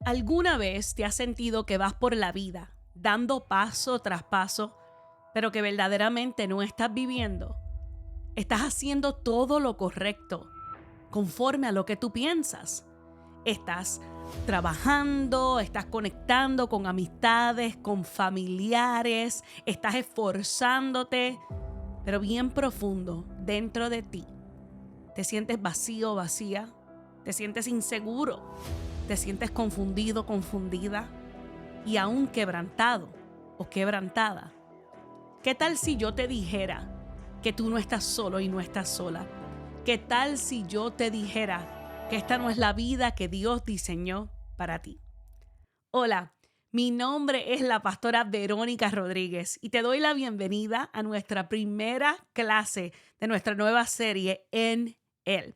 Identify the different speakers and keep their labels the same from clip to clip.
Speaker 1: ¿Alguna vez te has sentido que vas por la vida, dando paso tras paso, pero que verdaderamente no estás viviendo? Estás haciendo todo lo correcto, conforme a lo que tú piensas. Estás trabajando, estás conectando con amistades, con familiares, estás esforzándote, pero bien profundo dentro de ti. Te sientes vacío, vacía, te sientes inseguro, te sientes confundido, confundida y aún quebrantado o quebrantada. ¿Qué tal si yo te dijera que tú no estás solo y no estás sola? ¿Qué tal si yo te dijera que esta no es la vida que Dios diseñó para ti? Hola, mi nombre es la pastora Verónica Rodríguez y te doy la bienvenida a nuestra primera clase de nuestra nueva serie En Él.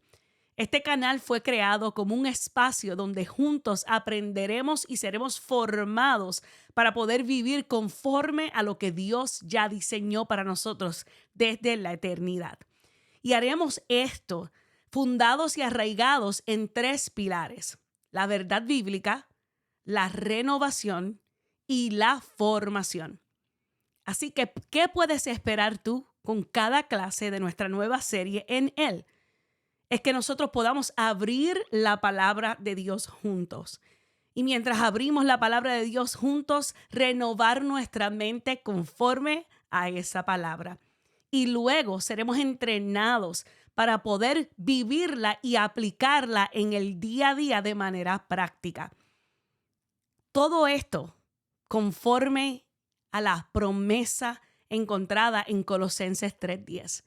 Speaker 1: Este canal fue creado como un espacio donde juntos aprenderemos y seremos formados para poder vivir conforme a lo que Dios ya diseñó para nosotros desde la eternidad. Y haremos esto fundados y arraigados en tres pilares: la verdad bíblica, la renovación y la formación. Así que, ¿qué puedes esperar tú con cada clase de nuestra nueva serie En Él? Es que nosotros podamos abrir la palabra de Dios juntos. Y mientras abrimos la palabra de Dios juntos, renovar nuestra mente conforme a esa palabra. Y luego seremos entrenados para poder vivirla y aplicarla en el día a día de manera práctica. Todo esto conforme a la promesa encontrada en Colosenses 3:10.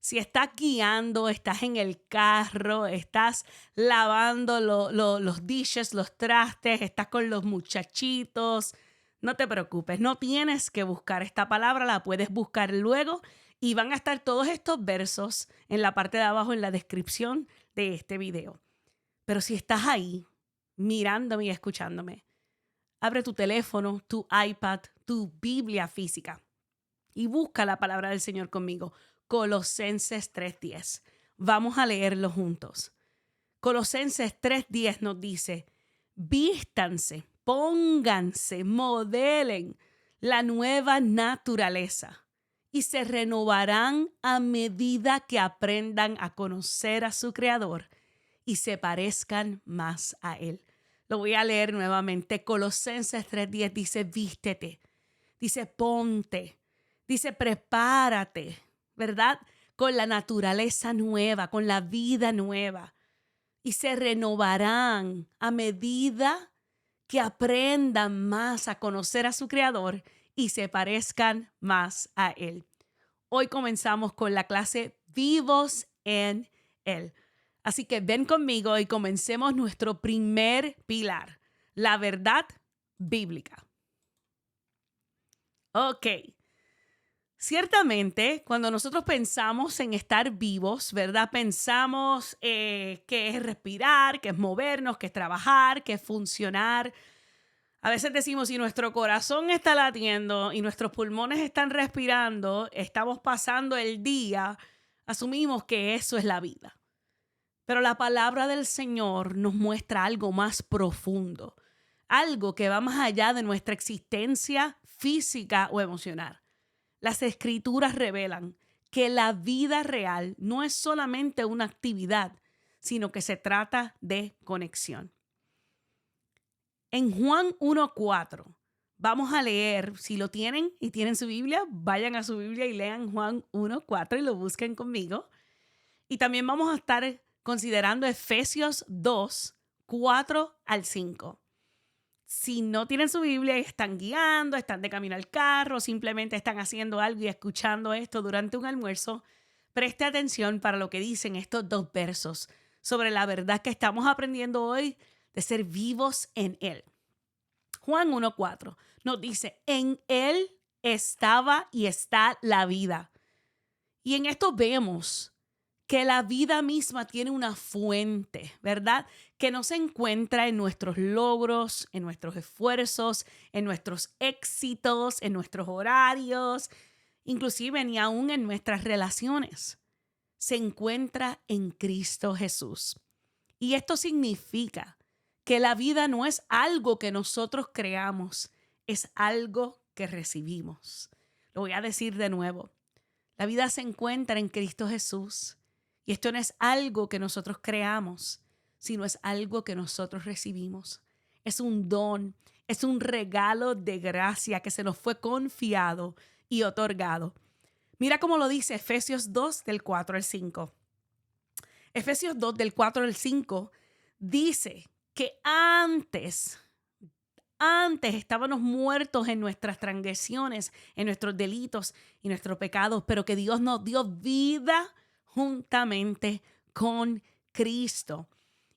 Speaker 1: Si estás guiando, estás en el carro, estás lavando los dishes, los trastes, estás con los muchachitos, no te preocupes, no tienes que buscar esta palabra, la puedes buscar luego y van a estar todos estos versos en la parte de abajo en la descripción de este video. Pero si estás ahí mirándome y escuchándome, abre tu teléfono, tu iPad, tu Biblia física y busca la palabra del Señor conmigo. Colosenses 3:10. Vamos a leerlo juntos. Colosenses 3:10 nos dice: vístanse, pónganse, modelen la nueva naturaleza y se renovarán a medida que aprendan a conocer a su Creador y se parezcan más a Él. Lo voy a leer nuevamente. Colosenses 3:10 dice: vístete, dice ponte, dice prepárate, ¿verdad? Con la naturaleza nueva, con la vida nueva. Y se renovarán a medida que aprendan más a conocer a su Creador y se parezcan más a Él. Hoy comenzamos con la clase Vivos en Él. Así que ven conmigo y comencemos nuestro primer pilar, la verdad bíblica. Ok. Ciertamente, cuando nosotros pensamos en estar vivos, ¿verdad? Pensamos que es respirar, que es movernos, que es trabajar, que es funcionar. A veces decimos, si nuestro corazón está latiendo y nuestros pulmones están respirando, estamos pasando el día, asumimos que eso es la vida. Pero la palabra del Señor nos muestra algo más profundo, algo que va más allá de nuestra existencia física o emocional. Las Escrituras revelan que la vida real no es solamente una actividad, sino que se trata de conexión. En Juan 1:4 vamos a leer, si lo tienen y tienen su Biblia, vayan a su Biblia y lean Juan 1:4 y lo busquen conmigo. Y también vamos a estar considerando Efesios 2:4-5. Si no tienen su Biblia y están guiando, están de camino al carro, simplemente están haciendo algo y escuchando esto durante un almuerzo, preste atención para lo que dicen estos dos versos sobre la verdad que estamos aprendiendo hoy de ser vivos en Él. Juan 1:4 nos dice: en Él estaba y está la vida. Y en esto vemos que la vida misma tiene una fuente, ¿verdad? Que no se encuentra en nuestros logros, en nuestros esfuerzos, en nuestros éxitos, en nuestros horarios, inclusive ni aún en nuestras relaciones. Se encuentra en Cristo Jesús. Y esto significa que la vida no es algo que nosotros creamos, es algo que recibimos. Lo voy a decir de nuevo. La vida se encuentra en Cristo Jesús. Y esto no es algo que nosotros creamos, sino es algo que nosotros recibimos. Es un don, es un regalo de gracia que se nos fue confiado y otorgado. Mira cómo lo dice Efesios 2 del 4 al 5. Efesios 2 del 4 al 5 dice que antes estábamos muertos en nuestras transgresiones, en nuestros delitos y nuestros pecados, pero que Dios nos dio vida juntamente con Cristo.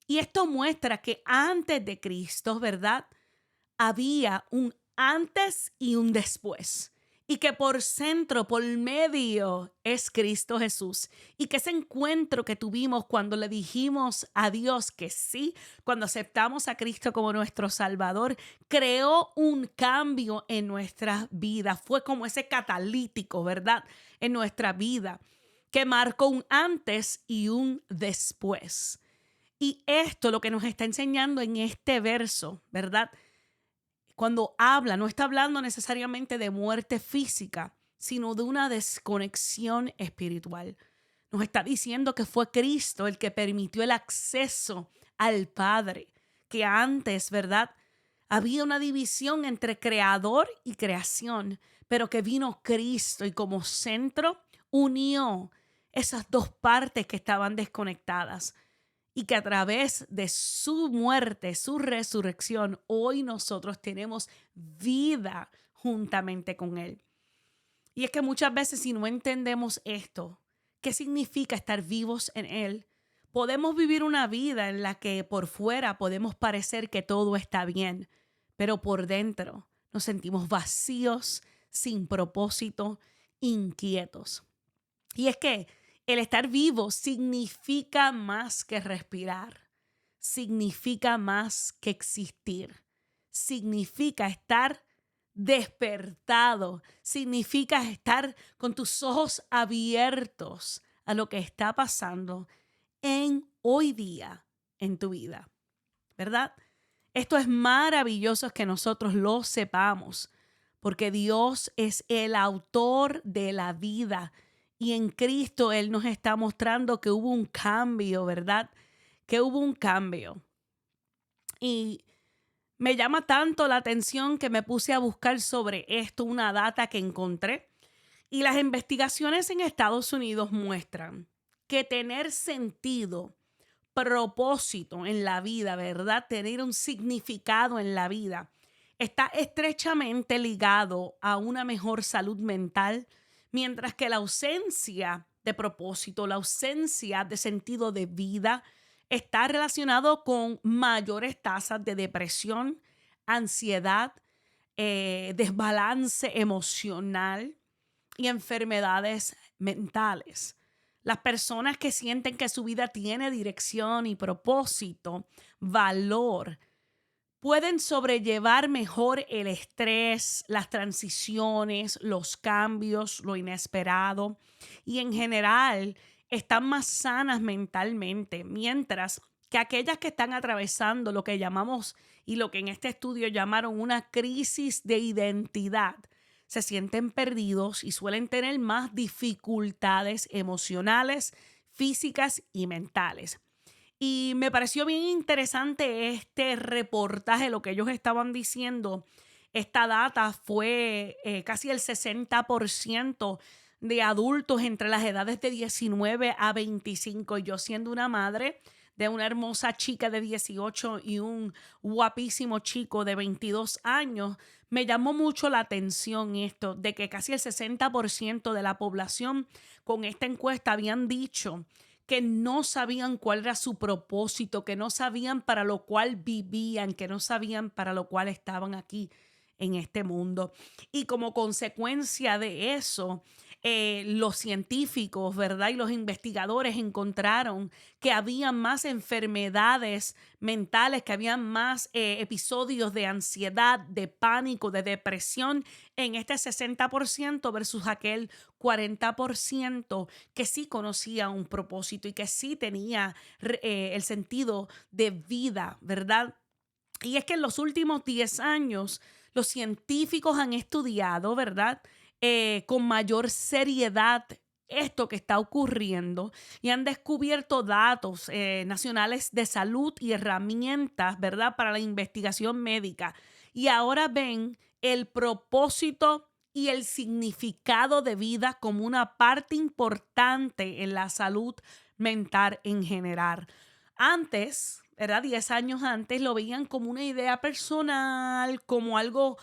Speaker 1: Y esto muestra que antes de Cristo, ¿verdad? Había un antes y un después. Y que por centro, por medio, es Cristo Jesús. Y que ese encuentro que tuvimos cuando le dijimos a Dios que sí, cuando aceptamos a Cristo como nuestro Salvador, creó un cambio en nuestra vida. Fue como ese catalítico, ¿verdad? En nuestra vida, que marcó un antes y un después. Y esto lo que nos está enseñando en este verso, ¿verdad? Cuando habla, no está hablando necesariamente de muerte física, sino de una desconexión espiritual. Nos está diciendo que fue Cristo el que permitió el acceso al Padre, que antes, ¿verdad? Había una división entre creador y creación, pero que vino Cristo y como centro unió esas dos partes que estaban desconectadas. Y que a través de su muerte, su resurrección, hoy nosotros tenemos vida juntamente con Él. Y es que muchas veces si no entendemos esto, ¿qué significa estar vivos en Él? Podemos vivir una vida en la que por fuera podemos parecer que todo está bien, pero por dentro nos sentimos vacíos, sin propósito, inquietos. Y es que el estar vivo significa más que respirar, significa más que existir, significa estar despertado, significa estar con tus ojos abiertos a lo que está pasando en hoy día en tu vida, ¿verdad? Esto es maravilloso que nosotros lo sepamos, porque Dios es el autor de la vida. Y en Cristo Él nos está mostrando que hubo un cambio, ¿verdad? Que hubo un cambio. Y me llama tanto la atención que me puse a buscar sobre esto, una data que encontré. Y las investigaciones en Estados Unidos muestran que tener sentido, propósito en la vida, ¿verdad? Tener un significado en la vida está estrechamente ligado a una mejor salud mental, mientras que la ausencia de propósito, la ausencia de sentido de vida está relacionado con mayores tasas de depresión, ansiedad, desbalance emocional y enfermedades mentales. Las personas que sienten que su vida tiene dirección y propósito, valor, pueden sobrellevar mejor el estrés, las transiciones, los cambios, lo inesperado y en general están más sanas mentalmente, mientras que aquellas que están atravesando lo que llamamos y lo que en este estudio llamaron una crisis de identidad, se sienten perdidos y suelen tener más dificultades emocionales, físicas y mentales. Y me pareció bien interesante este reportaje, lo que ellos estaban diciendo. Esta data fue casi el 60% de adultos entre las edades de 19 a 25. Y yo siendo una madre de una hermosa chica de 18 y un guapísimo chico de 22 años, me llamó mucho la atención esto de que casi el 60% de la población con esta encuesta habían dicho que no sabían cuál era su propósito, que no sabían para lo cual vivían, que no sabían para lo cual estaban aquí en este mundo. Y como consecuencia de eso, los científicos, ¿verdad? Y los investigadores encontraron que había más enfermedades mentales, que había más episodios de ansiedad, de pánico, de depresión en este 60% versus aquel 40% que sí conocía un propósito y que sí tenía el sentido de vida, ¿verdad? Y es que en los últimos 10 años los científicos han estudiado, ¿verdad? Con mayor seriedad esto que está ocurriendo y han descubierto datos nacionales de salud y herramientas, ¿verdad? Para la investigación médica. Y ahora ven el propósito y el significado de vida como una parte importante en la salud mental en general. Antes, ¿verdad? 10 años antes lo veían como una idea personal, como algo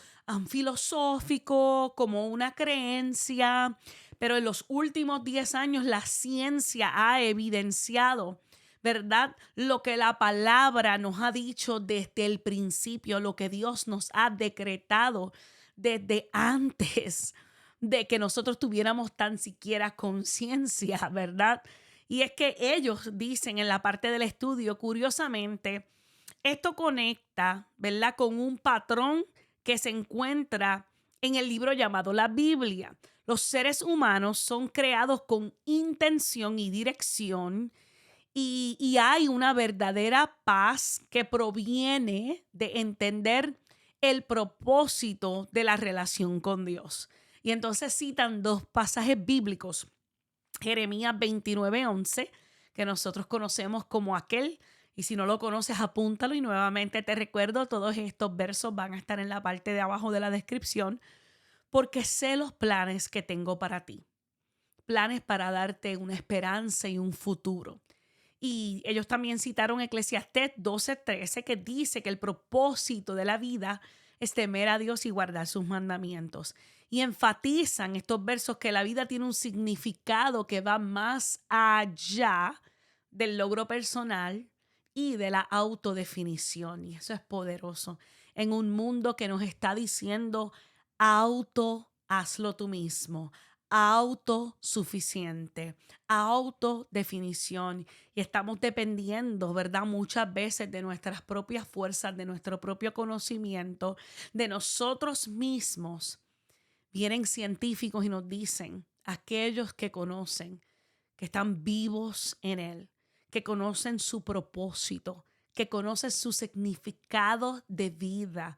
Speaker 1: filosófico, como una creencia, pero en los últimos 10 años la ciencia ha evidenciado, ¿verdad? Lo que la palabra nos ha dicho desde el principio, lo que Dios nos ha decretado desde antes de que nosotros tuviéramos tan siquiera conciencia, ¿verdad? Y es que ellos dicen en la parte del estudio, curiosamente, esto conecta, ¿verdad?, con un patrón que se encuentra en el libro llamado la Biblia. Los seres humanos son creados con intención y dirección y hay una verdadera paz que proviene de entender el propósito de la relación con Dios. Y entonces citan dos pasajes bíblicos. Jeremías 29:11, que nosotros conocemos como aquel, y si no lo conoces, apúntalo y nuevamente te recuerdo, todos estos versos van a estar en la parte de abajo de la descripción, porque sé los planes que tengo para ti, planes para darte una esperanza y un futuro. Y ellos también citaron Eclesiastés 12:13, que dice que el propósito de la vida es temer a Dios y guardar sus mandamientos. Y enfatizan estos versos que la vida tiene un significado que va más allá del logro personal y de la autodefinición. Y eso es poderoso en un mundo que nos está diciendo hazlo tú mismo, autosuficiente, autodefinición. Y estamos dependiendo, ¿verdad? Muchas veces de nuestras propias fuerzas, de nuestro propio conocimiento, de nosotros mismos. Vienen científicos y nos dicen, aquellos que conocen, que están vivos en Él, que conocen su propósito, que conocen su significado de vida,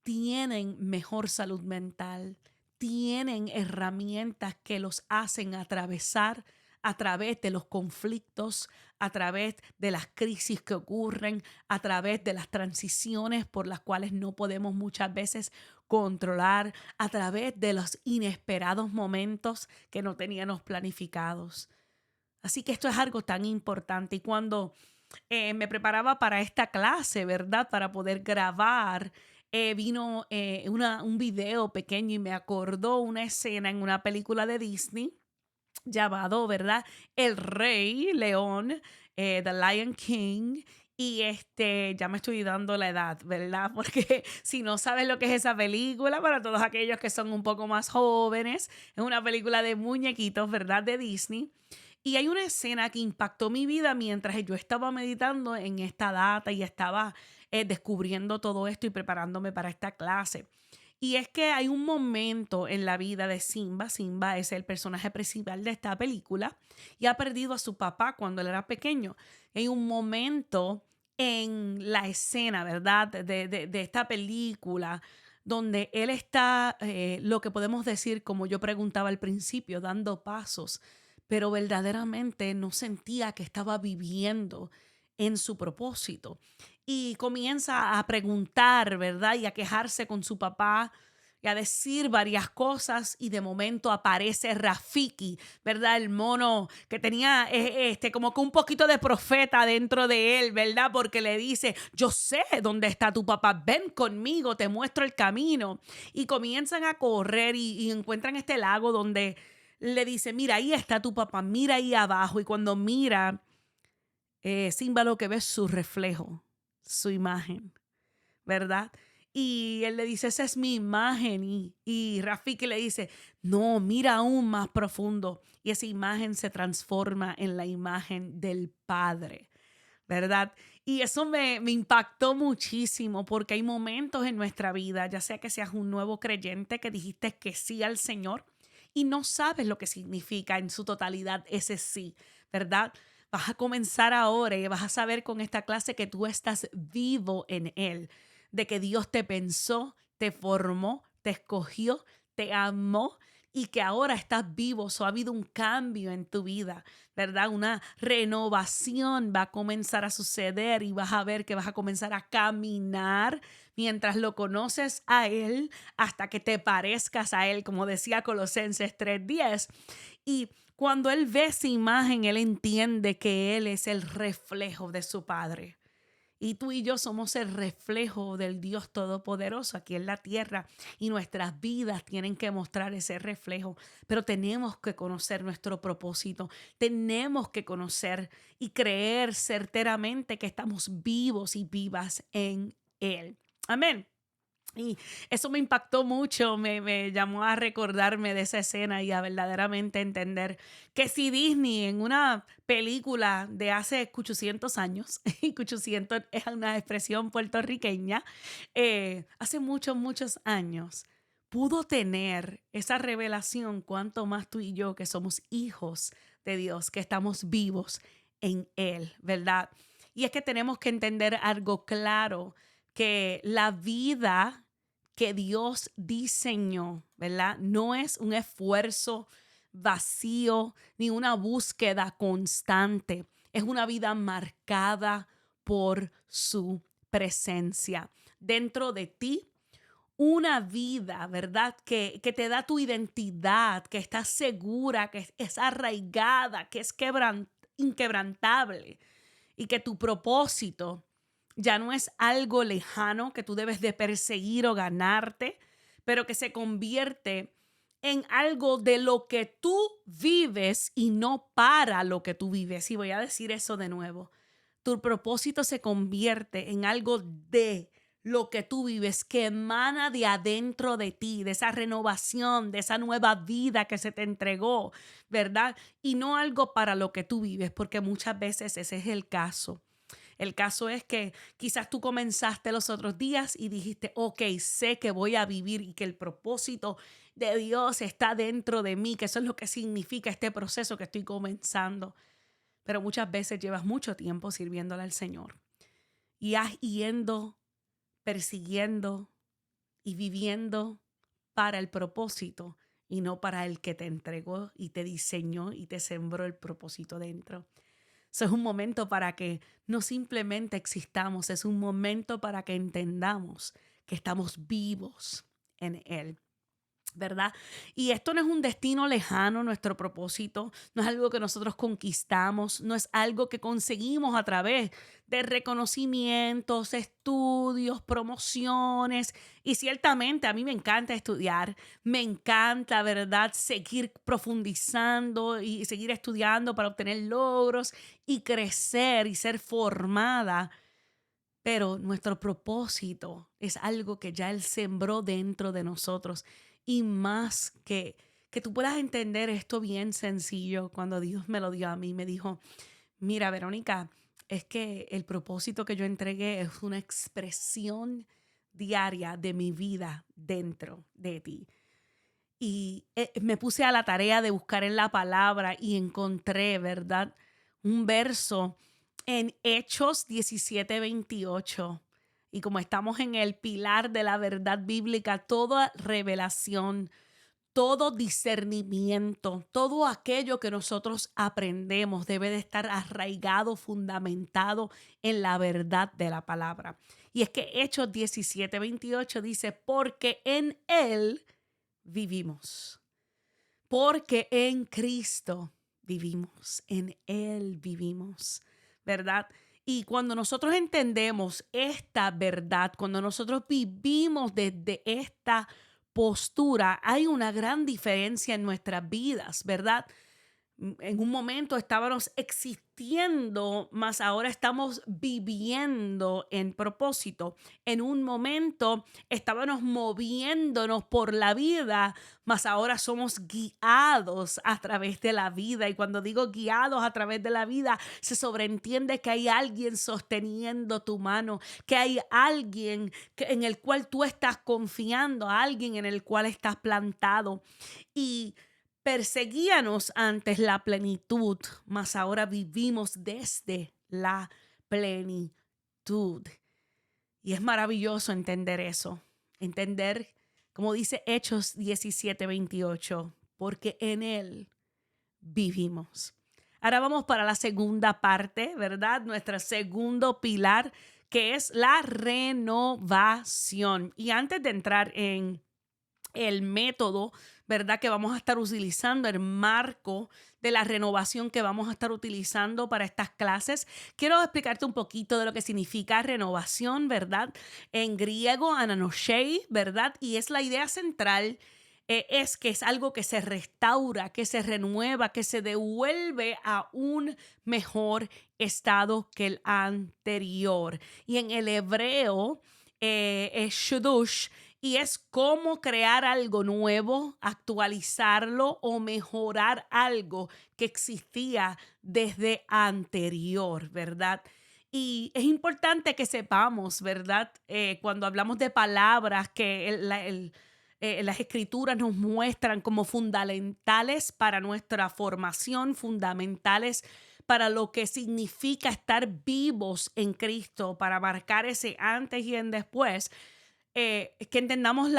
Speaker 1: tienen mejor salud mental, tienen herramientas que los hacen atravesar a través de los conflictos, a través de las crisis que ocurren, a través de las transiciones por las cuales no podemos muchas veces controlar, a través de los inesperados momentos que no teníamos planificados. Así que esto es algo tan importante. Y cuando me preparaba para esta clase, ¿verdad? Para poder grabar, vino un video pequeño y me acordó una escena en una película de Disney llamado, ¿verdad? El Rey León, The Lion King. Y ya me estoy dando la edad, ¿verdad? Porque si no sabes lo que es esa película, para todos aquellos que son un poco más jóvenes, es una película de muñequitos, ¿verdad? De Disney. Y hay una escena que impactó mi vida mientras yo estaba meditando en esta data y estaba descubriendo todo esto y preparándome para esta clase. Y es que hay un momento en la vida de Simba. Simba es el personaje principal de esta película y ha perdido a su papá cuando él era pequeño. Hay un momento en la escena, ¿verdad? De esta película donde él está, lo que podemos decir, como yo preguntaba al principio, dando pasos, pero verdaderamente no sentía que estaba viviendo en su propósito. Y comienza a preguntar, ¿verdad? Y a quejarse con su papá y a decir varias cosas y de momento aparece Rafiki, ¿verdad? El mono que tenía como que un poquito de profeta dentro de él, ¿verdad? Porque le dice, yo sé dónde está tu papá, ven conmigo, te muestro el camino. Y comienzan a correr y encuentran este lago donde le dice, mira, ahí está tu papá, mira ahí abajo. Y cuando mira, Simba lo que ve es su reflejo, su imagen, ¿verdad? Y él le dice, esa es mi imagen. Y Rafiki le dice, no, mira aún más profundo. Y esa imagen se transforma en la imagen del Padre, ¿verdad? Y eso me impactó muchísimo porque hay momentos en nuestra vida, ya sea que seas un nuevo creyente que dijiste que sí al Señor y no sabes lo que significa en su totalidad ese sí, ¿verdad? Vas a comenzar ahora y vas a saber con esta clase que tú estás vivo en Él, de que Dios te pensó, te formó, te escogió, te amó y que ahora estás vivo. Ha habido un cambio en tu vida, ¿verdad? Una renovación va a comenzar a suceder y vas a ver que vas a comenzar a caminar mientras lo conoces a Él hasta que te parezcas a Él, como decía Colosenses 3:10. Y cuando Él ve esa imagen, Él entiende que Él es el reflejo de su Padre. Y tú y yo somos el reflejo del Dios Todopoderoso aquí en la tierra y nuestras vidas tienen que mostrar ese reflejo, pero tenemos que conocer nuestro propósito, tenemos que conocer y creer certeramente que estamos vivos y vivas en Él. Amén. Y eso me impactó mucho, me llamó a recordarme de esa escena y a verdaderamente entender que si Disney en una película de hace 800 años, y 800 es una expresión puertorriqueña, hace muchos, muchos años, pudo tener esa revelación, cuanto más tú y yo que somos hijos de Dios, que estamos vivos en Él, ¿verdad? Y es que tenemos que entender algo claro, que la vida que Dios diseñó, ¿verdad? No es un esfuerzo vacío ni una búsqueda constante. Es una vida marcada por su presencia. Dentro de ti, una vida, ¿verdad? Que te da tu identidad, que está segura, que es arraigada, que es inquebrantable y que tu propósito ya no es algo lejano que tú debes de perseguir o ganarte, pero que se convierte en algo de lo que tú vives y no para lo que tú vives. Y voy a decir eso de nuevo. Tu propósito se convierte en algo de lo que tú vives, que emana de adentro de ti, de esa renovación, de esa nueva vida que se te entregó, ¿verdad? Y no algo para lo que tú vives, porque muchas veces ese es el caso. El caso es que quizás tú comenzaste los otros días y dijiste, ok, sé que voy a vivir y que el propósito de Dios está dentro de mí, que eso es lo que significa este proceso que estoy comenzando. Pero muchas veces llevas mucho tiempo sirviéndole al Señor y has yendo, persiguiendo y viviendo para el propósito y no para el que te entregó y te diseñó y te sembró el propósito dentro. Eso es un momento para que no simplemente existamos, es un momento para que entendamos que estamos vivos en Él, ¿verdad? Y esto no es un destino lejano, nuestro propósito, no es algo que nosotros conquistamos, no es algo que conseguimos a través de reconocimientos, estudios, promociones. Y ciertamente a mí me encanta estudiar, me encanta, ¿verdad?, seguir profundizando y seguir estudiando para obtener logros y crecer y ser formada. Pero nuestro propósito es algo que ya Él sembró dentro de nosotros. Y más que tú puedas entender esto bien sencillo, cuando Dios me lo dio a mí, me dijo, mira, Verónica, es que el propósito que yo entregué es una expresión diaria de mi vida dentro de ti. Y me puse a la tarea de buscar en la palabra y encontré, ¿verdad?, un verso en Hechos 17:28. Y como estamos en el pilar de la verdad bíblica, toda revelación, todo discernimiento, todo aquello que nosotros aprendemos debe de estar arraigado, fundamentado en la verdad de la palabra. Y es que Hechos 17:28 dice, porque en Él vivimos, porque en Cristo vivimos, en Él vivimos, ¿verdad? Y cuando nosotros entendemos esta verdad, cuando nosotros vivimos desde esta postura, hay una gran diferencia en nuestras vidas, ¿verdad? En un momento estábamos existiendo, mas ahora estamos viviendo en propósito. En un momento estábamos moviéndonos por la vida, mas ahora somos guiados a través de la vida. Y cuando digo guiados a través de la vida, se sobreentiende que hay alguien sosteniendo tu mano, que hay alguien en el cual tú estás confiando, alguien en el cual estás plantado. Y Perseguíanos antes la plenitud, mas ahora vivimos desde la plenitud. Y es maravilloso entender eso, entender, como dice Hechos 17:28, porque en Él vivimos. Ahora vamos para la segunda parte, ¿verdad? Nuestro segundo pilar, que es la renovación. Y antes de entrar en el método, ¿verdad? Que vamos a estar utilizando, el marco de la renovación que vamos a estar utilizando para estas clases. Quiero explicarte un poquito de lo que significa renovación, ¿verdad? En griego, ananoshei, ¿verdad? Y es la idea central. Es que es algo que se restaura, que se renueva, que se devuelve a un mejor estado que el anterior. Y en el hebreo es shudush, y es cómo crear algo nuevo, actualizarlo o mejorar algo que existía desde anterior, ¿verdad? Y es importante que sepamos, ¿verdad? Cuando hablamos de palabras que las escrituras nos muestran como fundamentales para nuestra formación, fundamentales para lo que significa estar vivos en Cristo, para marcar ese antes y en después, que entendamos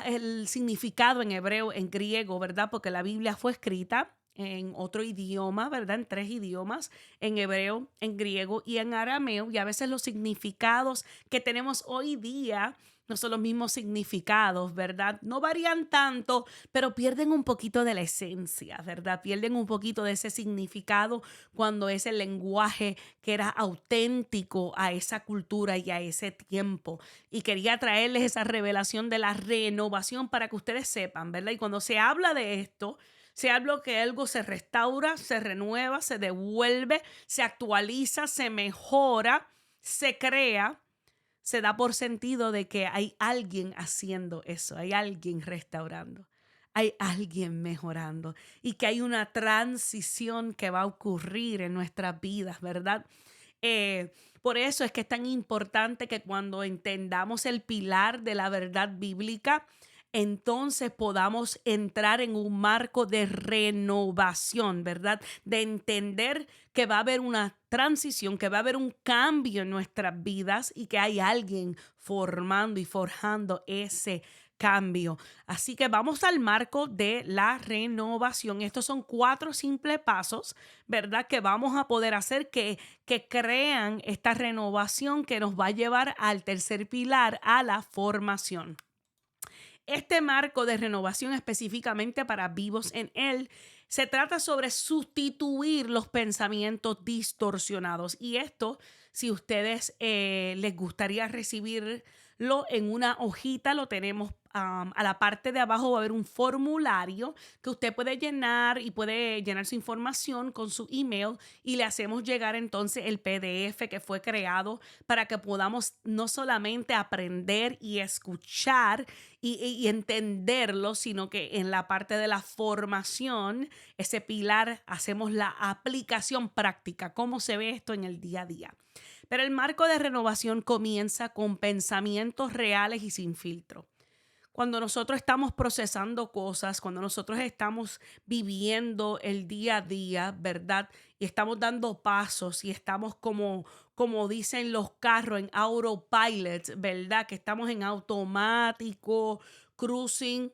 Speaker 1: el significado en hebreo, en griego, ¿verdad? Porque la Biblia fue escrita en otro idioma, ¿verdad? En 3 idiomas, en hebreo, en griego y en arameo. Y a veces los significados que tenemos hoy día no son los mismos significados, ¿verdad? No varían tanto, pero pierden un poquito de la esencia, ¿verdad? Pierden un poquito de ese significado cuando es el lenguaje que era auténtico a esa cultura y a ese tiempo. Y quería traerles esa revelación de la renovación para que ustedes sepan, ¿verdad? Y cuando se habla de esto, se habla que algo se restaura, se renueva, se devuelve, se actualiza, se mejora, se crea. Se da por sentido de que hay alguien haciendo eso, hay alguien restaurando, hay alguien mejorando y que hay una transición que va a ocurrir en nuestras vidas, ¿verdad? Por eso es que es tan importante que cuando entendamos el pilar de la verdad bíblica, entonces podamos entrar en un marco de renovación, ¿verdad? De entender que va a haber una transición, que va a haber un cambio en nuestras vidas y que hay alguien formando y forjando ese cambio. Así que vamos al marco de la renovación. Estos son 4 simples pasos, ¿verdad? Que vamos a poder hacer que crean esta renovación que nos va a llevar al tercer pilar, a la formación. Este marco de renovación específicamente para vivos en él se trata sobre sustituir los pensamientos distorsionados. Y esto, si ustedes les gustaría recibirlo en una hojita, lo tenemos a la parte de abajo. Va a haber un formulario que usted puede llenar y puede llenar su información con su email y le hacemos llegar entonces el PDF que fue creado para que podamos no solamente aprender y escuchar y entenderlo, sino que en la parte de la formación, ese pilar, hacemos la aplicación práctica, cómo se ve esto en el día a día. Pero el marco de renovación comienza con pensamientos reales y sin filtro. Cuando nosotros estamos procesando cosas, cuando nosotros estamos viviendo el día a día, ¿verdad? Y estamos dando pasos y estamos como dicen los carros en autopilot, ¿verdad? Que estamos en automático, cruising,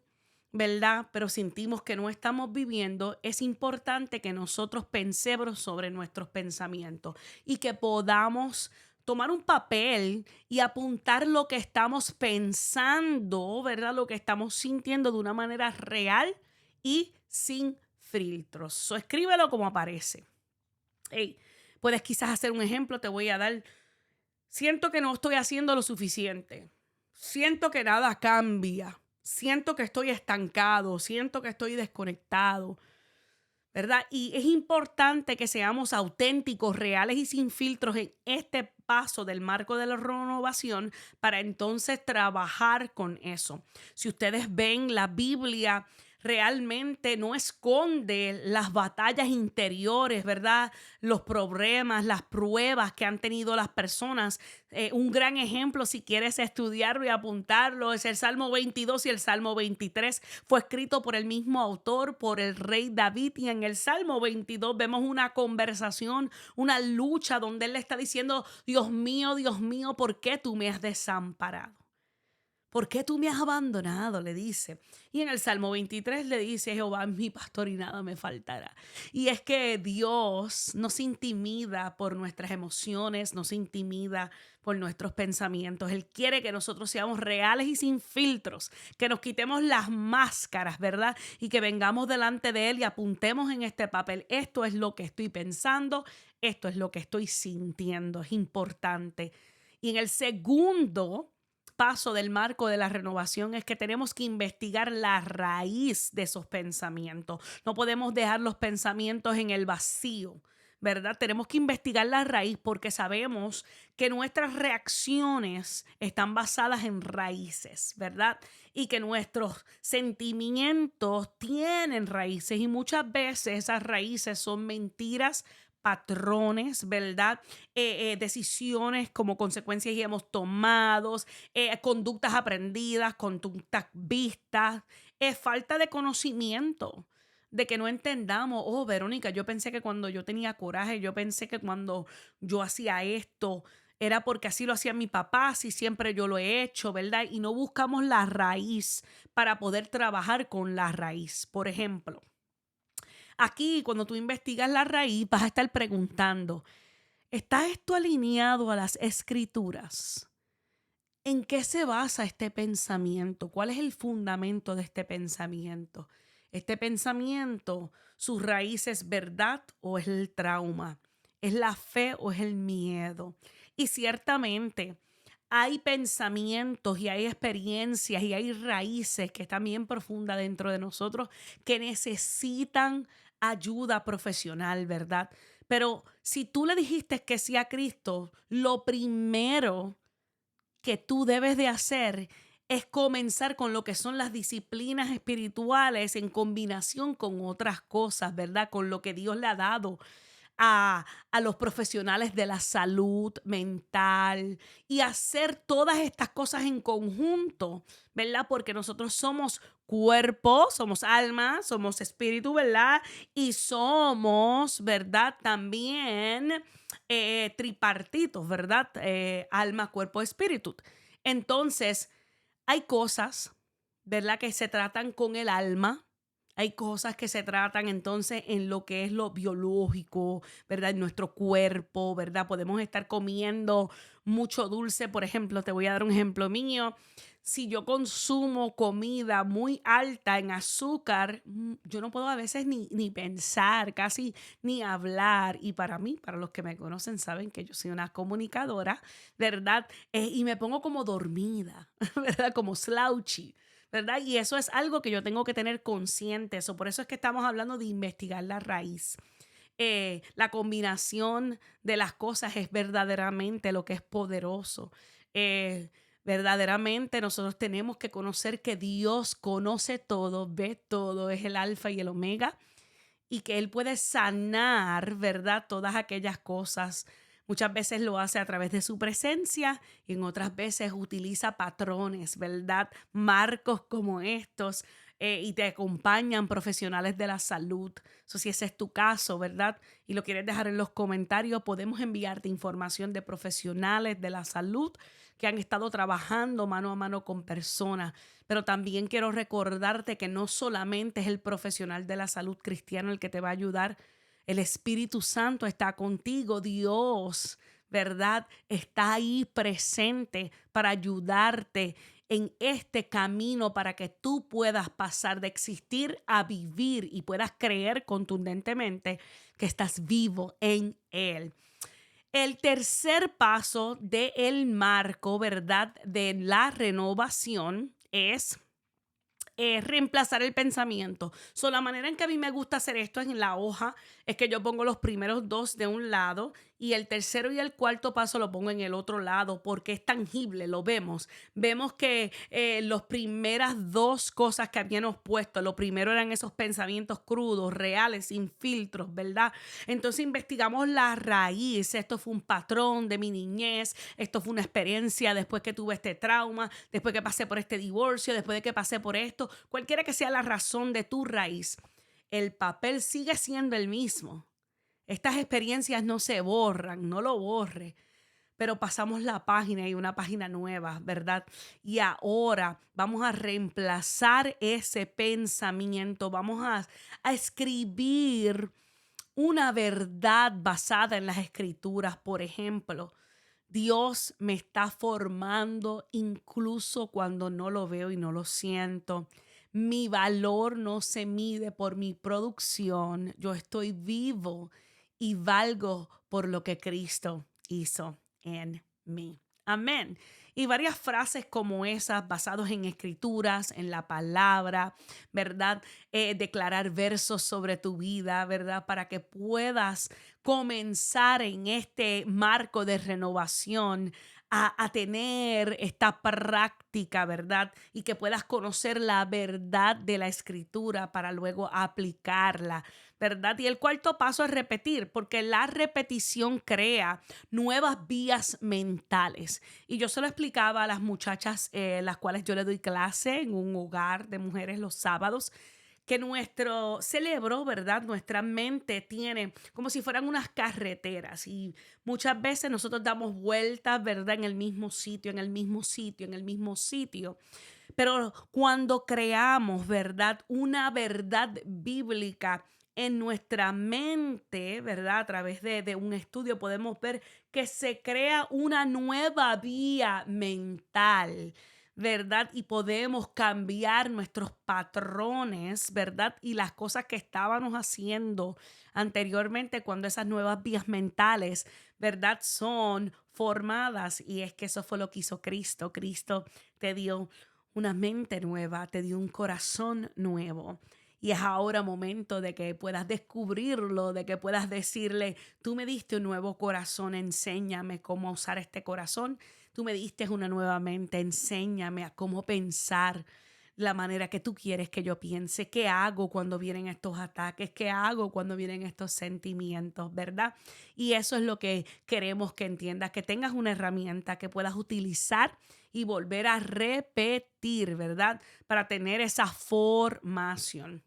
Speaker 1: ¿verdad? Pero sentimos que no estamos viviendo. Es importante que nosotros pensemos sobre nuestros pensamientos y que podamos tomar un papel y apuntar lo que estamos pensando, ¿verdad? Lo que estamos sintiendo de una manera real y sin filtros. So, escríbelo como aparece. Hey, puedes quizás hacer un ejemplo, te voy a dar. Siento que no estoy haciendo lo suficiente. Siento que nada cambia. Siento que estoy estancado. Siento que estoy desconectado, ¿verdad? Y es importante que seamos auténticos, reales y sin filtros en este paso del marco de la renovación para entonces trabajar con eso. Si ustedes ven la Biblia, realmente no esconde las batallas interiores, ¿verdad? Los problemas, las pruebas que han tenido las personas. Un gran ejemplo, si quieres estudiarlo y apuntarlo, es el Salmo 22 y el Salmo 23. Fue escrito por el mismo autor, por el rey David. Y en el Salmo 22 vemos una conversación, una lucha donde él le está diciendo, Dios mío, ¿por qué tú me has desamparado? ¿Por qué tú me has abandonado? Le dice. Y en el Salmo 23 le dice, Jehová es mi pastor y nada me faltará. Y es que Dios no se intimida por nuestras emociones, no se intimida por nuestros pensamientos. Él quiere que nosotros seamos reales y sin filtros, que nos quitemos las máscaras, ¿verdad? Y que vengamos delante de Él y apuntemos en este papel. Esto es lo que estoy pensando, esto es lo que estoy sintiendo. Es importante. Y en el segundo paso del marco de la renovación es que tenemos que investigar la raíz de esos pensamientos. No podemos dejar los pensamientos en el vacío, ¿verdad? Tenemos que investigar la raíz porque sabemos que nuestras reacciones están basadas en raíces, ¿verdad? Y que nuestros sentimientos tienen raíces y muchas veces esas raíces son mentiras, patrones, ¿verdad? Decisiones como consecuencias y hemos tomado, conductas aprendidas, conductas vistas, falta de conocimiento, de que no entendamos, oh, Verónica, yo pensé que cuando yo tenía coraje, yo pensé que cuando yo hacía esto, era porque así lo hacía mi papá, así siempre yo lo he hecho, ¿verdad? Y no buscamos la raíz para poder trabajar con la raíz. Por ejemplo, aquí cuando tú investigas la raíz, vas a estar preguntando, ¿está esto alineado a las escrituras? ¿En qué se basa este pensamiento? ¿Cuál es el fundamento de este pensamiento? ¿Este pensamiento, su raíz es verdad o es el trauma? ¿Es la fe o es el miedo? Y ciertamente hay pensamientos y hay experiencias y hay raíces que están bien profundas dentro de nosotros que necesitan ayuda profesional, ¿verdad? Pero si tú le dijiste que sí a Cristo, lo primero que tú debes de hacer es comenzar con lo que son las disciplinas espirituales en combinación con otras cosas, ¿verdad? Con lo que Dios le ha dado a los profesionales de la salud mental y hacer todas estas cosas en conjunto, ¿verdad? Porque nosotros somos cuerpo, somos alma, somos espíritu, ¿verdad? Y somos, ¿verdad? También tripartitos, ¿verdad? Alma, cuerpo, espíritu. Entonces, hay cosas, ¿verdad? Que se tratan con el alma. Hay cosas que se tratan entonces en lo que es lo biológico, ¿verdad? En nuestro cuerpo, ¿verdad? Podemos estar comiendo mucho dulce. Por ejemplo, te voy a dar un ejemplo mío. Si yo consumo comida muy alta en azúcar, yo no puedo a veces ni pensar, casi ni hablar. Y para mí, para los que me conocen, saben que yo soy una comunicadora, ¿verdad? Y me pongo como dormida, ¿verdad? Como slouchy. ¿Verdad? Y eso es algo que yo tengo que tener consciente. Eso, por eso es que estamos hablando de investigar la raíz. La combinación de las cosas es verdaderamente lo que es poderoso. Eh, Verdaderamente nosotros tenemos que conocer que Dios conoce todo, ve todo, es el alfa y el omega y que Él puede sanar, ¿verdad? Todas aquellas cosas. Muchas veces lo hace a través de su presencia y en otras veces utiliza patrones, ¿verdad? Marcos como estos y te acompañan profesionales de la salud. So, si ese es tu caso, ¿verdad? Y lo quieres dejar en los comentarios, podemos enviarte información de profesionales de la salud que han estado trabajando mano a mano con personas. Pero también quiero recordarte que no solamente es el profesional de la salud cristiano el que te va a ayudar, el Espíritu Santo está contigo, Dios, ¿verdad? Está ahí presente para ayudarte en este camino para que tú puedas pasar de existir a vivir y puedas creer contundentemente que estás vivo en Él. El tercer paso del marco, ¿verdad? De la renovación es reemplazar el pensamiento. La manera en que a mí me gusta hacer esto en la hoja es que yo pongo los primeros dos de un lado Y el tercero y el cuarto paso lo pongo en el otro lado porque es tangible, lo vemos. Vemos que las primeras dos cosas que habíamos puesto, lo primero eran esos pensamientos crudos, reales, sin filtros, ¿verdad? Entonces investigamos la raíz. Esto fue un patrón de mi niñez, esto fue una experiencia después que tuve este trauma, después que pasé por este divorcio, después de que pasé por esto, cualquiera que sea la razón de tu raíz, el papel sigue siendo el mismo. Estas experiencias no se borran, no lo borre, pero pasamos la página y una página nueva, ¿verdad? Y ahora vamos a reemplazar ese pensamiento, vamos a escribir una verdad basada en las escrituras. Por ejemplo, Dios me está formando incluso cuando no lo veo y no lo siento. Mi valor no se mide por mi producción. Yo estoy vivo y valgo por lo que Cristo hizo en mí. Amén. Y varias frases como esas, basados en escrituras, en la palabra, ¿verdad? Declarar versos sobre tu vida, ¿verdad? Para que puedas comenzar en este marco de renovación a tener esta práctica, ¿verdad? Y que puedas conocer la verdad de la escritura para luego aplicarla, ¿verdad? Y el cuarto paso es repetir, porque la repetición crea nuevas vías mentales. Y yo se lo explicaba a las muchachas, las cuales yo le doy clase en un hogar de mujeres los sábados, que nuestro cerebro, ¿verdad? Nuestra mente tiene como si fueran unas carreteras y muchas veces nosotros damos vueltas, ¿verdad? En el mismo sitio, en el mismo sitio, en el mismo sitio. Pero cuando creamos, ¿verdad? Una verdad bíblica en nuestra mente, ¿verdad? A través de un estudio podemos ver que se crea una nueva vía mental, ¿verdad? Y podemos cambiar nuestros patrones, ¿verdad? Y las cosas que estábamos haciendo anteriormente cuando esas nuevas vías mentales, ¿verdad? Son formadas. Y es que eso fue lo que hizo Cristo. Cristo te dio una mente nueva, te dio un corazón nuevo. Y es ahora momento de que puedas descubrirlo, de que puedas decirle, tú me diste un nuevo corazón, enséñame cómo usar este corazón. Tú me diste una nueva mente, enséñame a cómo pensar la manera que tú quieres que yo piense. ¿Qué hago cuando vienen estos ataques? ¿Qué hago cuando vienen estos sentimientos? ¿Verdad? Y eso es lo que queremos que entiendas, que tengas una herramienta que puedas utilizar y volver a repetir, ¿verdad? Para tener esa formación.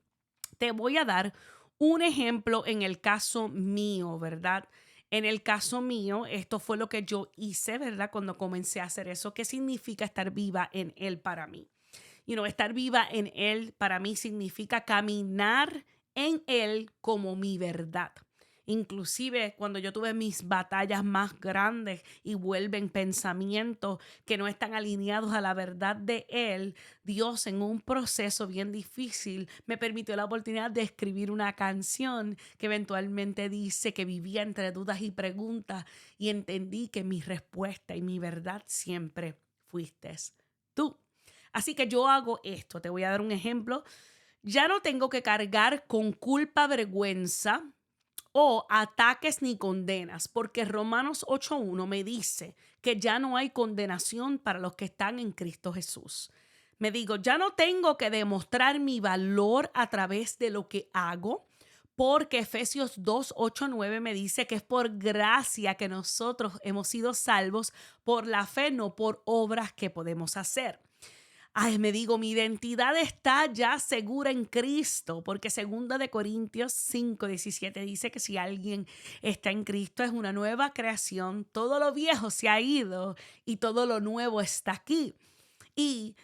Speaker 1: Te voy a dar un ejemplo en el caso mío, ¿verdad? En el caso mío, esto fue lo que yo hice, ¿verdad? Cuando comencé a hacer eso. ¿Qué significa estar viva en Él para mí? Estar viva en Él para mí significa caminar en Él como mi verdad. Inclusive cuando yo tuve mis batallas más grandes y vuelven pensamientos que no están alineados a la verdad de Él, Dios en un proceso bien difícil me permitió la oportunidad de escribir una canción que eventualmente dice que vivía entre dudas y preguntas y entendí que mi respuesta y mi verdad siempre fuiste tú. Así que yo hago esto, te voy a dar un ejemplo. Ya no tengo que cargar con culpa, vergüenza o ataques ni condenas, porque Romanos 8:1 me dice que ya no hay condenación para los que están en Cristo Jesús. Me digo, ya no tengo que demostrar mi valor a través de lo que hago, porque Efesios 2:8-9 me dice que es por gracia que nosotros hemos sido salvos por la fe, no por obras que podemos hacer. Ay, me digo, mi identidad está ya segura en Cristo, porque 2 Corintios 5:17 dice que si alguien está en Cristo es una nueva creación, todo lo viejo se ha ido y todo lo nuevo está aquí. Y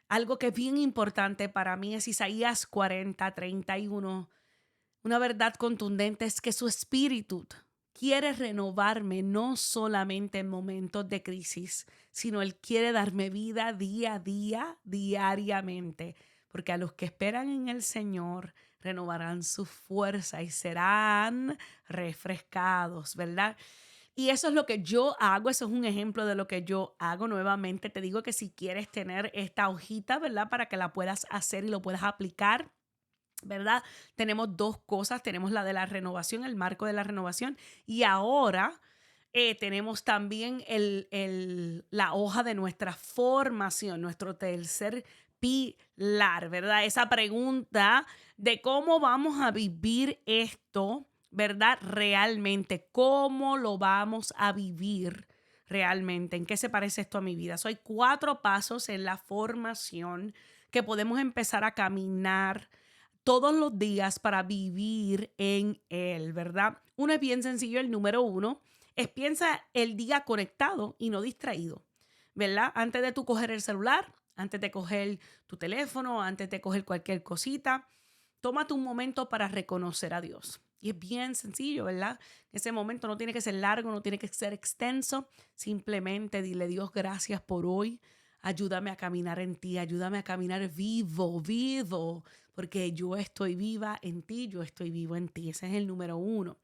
Speaker 1: algo que es bien importante para mí es Isaías 40:31. Una verdad contundente es que su espíritu quiere renovarme no solamente en momentos de crisis, sino Él quiere darme vida día a día, diariamente, porque a los que esperan en el Señor renovarán su fuerza y serán refrescados, ¿verdad? Y eso es lo que yo hago, eso es un ejemplo de lo que yo hago. Nuevamente te digo que si quieres tener esta hojita, ¿verdad? Para que la puedas hacer y lo puedas aplicar, ¿verdad? Tenemos dos cosas, tenemos la de la renovación, el marco de la renovación, y ahora Tenemos también la hoja de nuestra formación, nuestro tercer pilar, ¿verdad? Esa pregunta de cómo vamos a vivir esto, ¿verdad? Realmente, ¿cómo lo vamos a vivir realmente? ¿En qué se parece esto a mi vida? Hay 4 pasos en la formación que podemos empezar a caminar todos los días para vivir en él, ¿verdad? Uno es bien sencillo, el número 1 es piensa el día conectado y no distraído, ¿verdad? Antes de tú coger el celular, antes de coger tu teléfono, antes de coger cualquier cosita, tómate un momento para reconocer a Dios. Y es bien sencillo, ¿verdad? Ese momento no tiene que ser largo, no tiene que ser extenso. Simplemente dile, Dios, gracias por hoy. Ayúdame a caminar en ti, ayúdame a caminar vivo, vivo, porque yo estoy viva en ti, yo estoy vivo en ti. Ese es el número 1.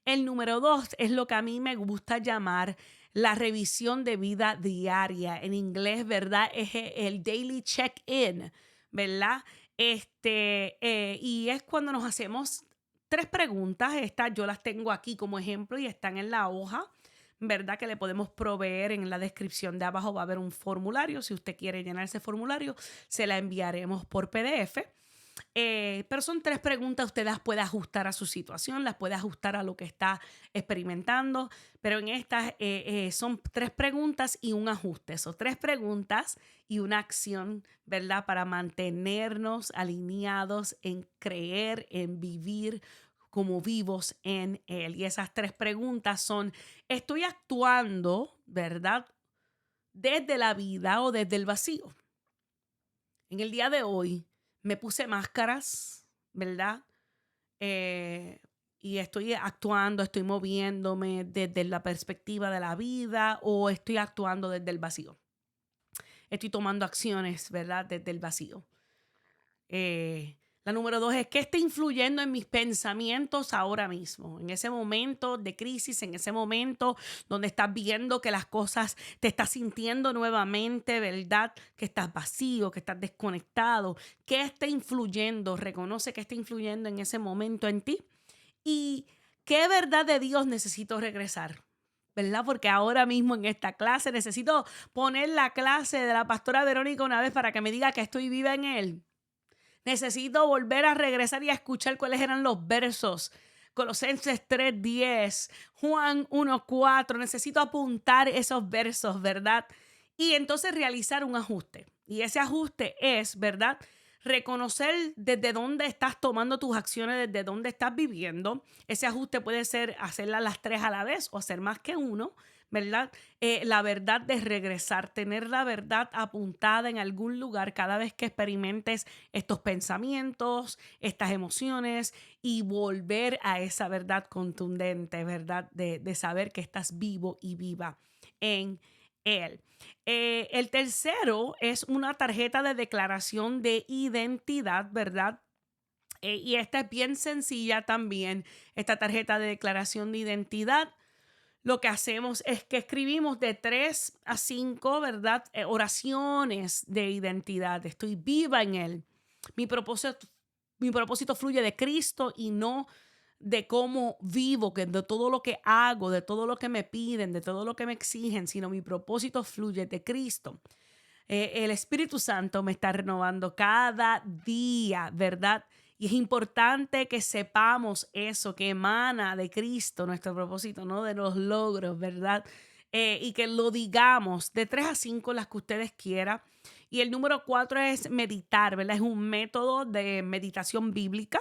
Speaker 1: El número 2 es lo que a mí me gusta llamar la revisión de vida diaria. En inglés, ¿verdad? Es el daily check-in, ¿verdad? Y es cuando nos hacemos 3 preguntas. Estas yo las tengo aquí como ejemplo y están en la hoja, ¿verdad? Que le podemos proveer en la descripción de abajo. Va a haber un formulario. Si usted quiere llenar ese formulario, se la enviaremos por PDF. Pero son 3 preguntas, usted las puede ajustar a su situación, las puede ajustar a lo que está experimentando, pero en estas son 3 preguntas y un ajuste. Son 3 preguntas y una acción, ¿verdad? Para mantenernos alineados en creer, en vivir como vivos en Él. Y esas 3 preguntas son, ¿estoy actuando, verdad? Desde la vida o desde el vacío. En el día de hoy me puse máscaras, ¿verdad? Eh, y estoy actuando, estoy moviéndome desde la perspectiva de la vida o estoy actuando desde el vacío. Estoy tomando acciones, ¿verdad? Desde el vacío. La número 2 es qué está influyendo en mis pensamientos ahora mismo, en ese momento de crisis, en ese momento donde estás viendo que las cosas te estás sintiendo nuevamente, ¿verdad? Que estás vacío, que estás desconectado. ¿Qué está influyendo? Reconoce que está influyendo en ese momento en ti. ¿Y qué verdad de Dios necesito regresar? ¿Verdad? Porque ahora mismo en esta clase necesito poner la clase de la pastora Verónica una vez para que me diga que estoy viva en Él. Necesito volver a regresar y a escuchar cuáles eran los versos. Colosenses 3:10, Juan 1:4. Necesito apuntar esos versos, ¿verdad? Y entonces realizar un ajuste. Y ese ajuste es, ¿verdad? Reconocer desde dónde estás tomando tus acciones, desde dónde estás viviendo. Ese ajuste puede ser hacerlas las 3 a la vez o hacer más que uno, ¿verdad? La verdad de regresar, tener la verdad apuntada en algún lugar cada vez que experimentes estos pensamientos, estas emociones y volver a esa verdad contundente, ¿verdad? De saber que estás vivo y viva en Él. El tercero es una tarjeta de declaración de identidad, ¿verdad? Y esta es bien sencilla también, esta tarjeta de declaración de identidad. Lo que hacemos es que escribimos de 3 a 5, ¿verdad? Oraciones de identidad. Estoy viva en Él. Mi propósito, mi propósito fluye de Cristo y no de cómo vivo, que de todo lo que hago, de todo lo que me piden, de todo lo que me exigen, sino mi propósito fluye de Cristo. El Espíritu Santo me está renovando cada día, ¿verdad? Y es importante que sepamos eso, que emana de Cristo nuestro propósito, no de los logros, ¿verdad? Y que lo digamos de 3 a 5 las que ustedes quieran. Y el número 4 es meditar, ¿verdad? Es un método de meditación bíblica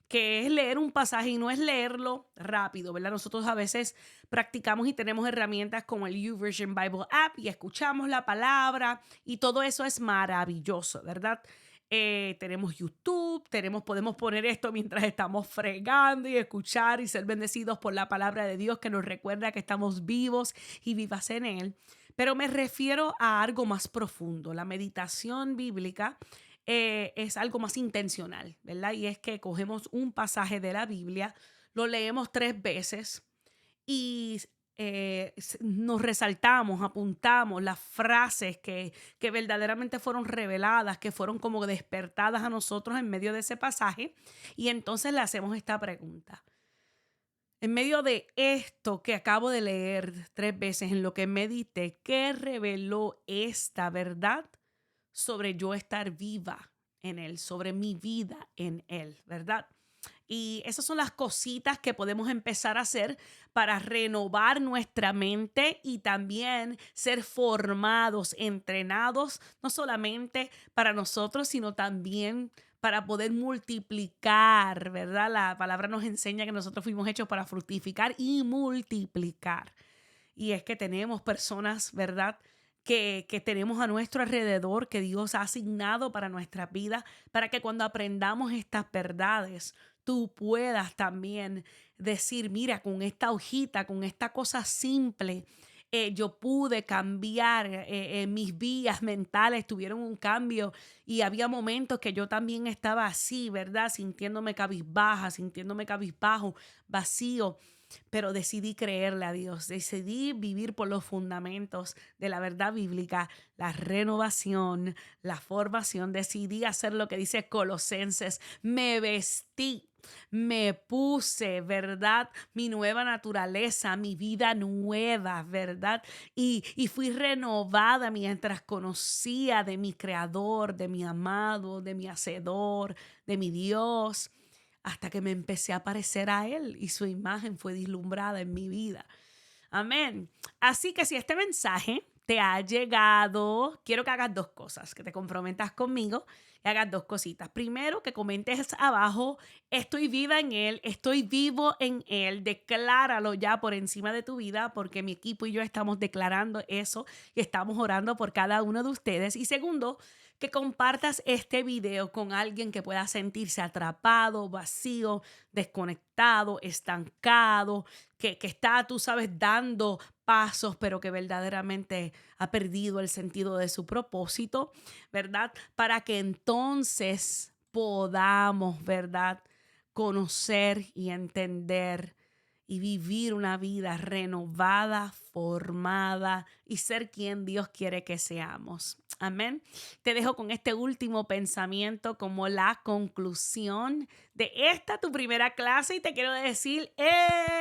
Speaker 1: que es leer un pasaje y no es leerlo rápido, ¿verdad? Nosotros a veces practicamos y tenemos herramientas como el YouVersion Bible App y escuchamos la palabra y todo eso es maravilloso, ¿verdad? Tenemos YouTube, podemos poner esto mientras estamos fregando y escuchar y ser bendecidos por la palabra de Dios que nos recuerda que estamos vivos y vivas en Él. Pero me refiero a algo más profundo. La meditación bíblica es algo más intencional, ¿verdad? Y es que cogemos un pasaje de la Biblia, lo leemos 3 veces y nos resaltamos, apuntamos las frases que verdaderamente fueron reveladas, que fueron como despertadas a nosotros en medio de ese pasaje. Y entonces le hacemos esta pregunta. En medio de esto que acabo de leer 3 veces, en lo que medité, ¿qué reveló esta verdad sobre yo estar viva en Él, sobre mi vida en Él, verdad? Y esas son las cositas que podemos empezar a hacer para renovar nuestra mente y también ser formados, entrenados, no solamente para nosotros, sino también para poder multiplicar, ¿verdad? La palabra nos enseña que nosotros fuimos hechos para fructificar y multiplicar. Y es que tenemos personas, ¿verdad? Que tenemos a nuestro alrededor, que Dios ha asignado para nuestra vida, para que cuando aprendamos estas verdades, tú puedas también decir, mira, con esta hojita, con esta cosa simple, yo pude cambiar, mis vías mentales tuvieron un cambio y había momentos que yo también estaba así, ¿verdad? Sintiéndome cabizbaja, sintiéndome cabizbajo, vacío. Pero decidí creerle a Dios, decidí vivir por los fundamentos de la verdad bíblica, la renovación, la formación, decidí hacer lo que dice Colosenses, me vestí. Me puse, ¿verdad? Mi nueva naturaleza, mi vida nueva, ¿verdad? Y fui renovada mientras conocía de mi creador, de mi amado, de mi hacedor, de mi Dios, hasta que me empecé a parecer a Él y su imagen fue deslumbrada en mi vida. Amén. Así que si este mensaje te ha llegado, quiero que hagas 2 cosas, que te comprometas conmigo y hagas 2 cositas. Primero, que comentes abajo, estoy viva en Él, estoy vivo en Él. Decláralo ya por encima de tu vida, porque mi equipo y yo estamos declarando eso y estamos orando por cada uno de ustedes. Y segundo, que compartas este video con alguien que pueda sentirse atrapado, vacío, desconectado, estancado, que está, tú sabes, dando pasos, pero que verdaderamente ha perdido el sentido de su propósito, ¿verdad? Para que entonces podamos, ¿verdad? Conocer y entender y vivir una vida renovada, formada y ser quien Dios quiere que seamos. Amén. Te dejo con este último pensamiento como la conclusión de esta tu primera clase y te quiero decir,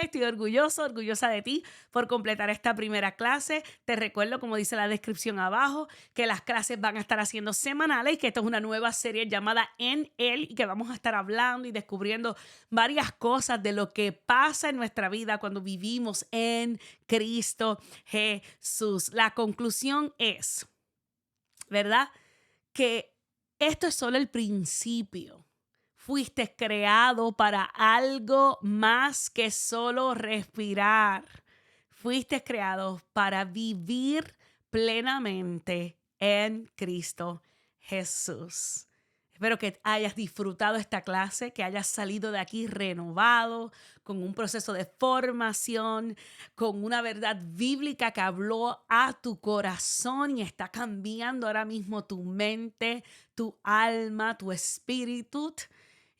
Speaker 1: estoy orgullosa de ti por completar esta primera clase. Te recuerdo, como dice la descripción abajo, que las clases van a estar haciendo semanales y que esta es una nueva serie llamada En Él y que vamos a estar hablando y descubriendo varias cosas de lo que pasa en nuestra vida cuando vivimos en Cristo Jesús. La conclusión es, ¿verdad? Que esto es solo el principio. Fuiste creado para algo más que solo respirar. Fuiste creado para vivir plenamente en Cristo Jesús. Espero que hayas disfrutado esta clase, que hayas salido de aquí renovado, con un proceso de formación, con una verdad bíblica que habló a tu corazón y está cambiando ahora mismo tu mente, tu alma, tu espíritu,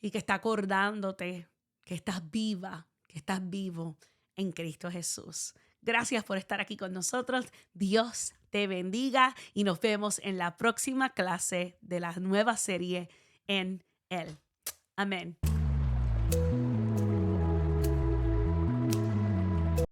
Speaker 1: y que está acordándote que estás viva, que estás vivo en Cristo Jesús. Gracias por estar aquí con nosotros. Dios te bendiga y nos vemos en la próxima clase de la nueva serie En Él. Amén.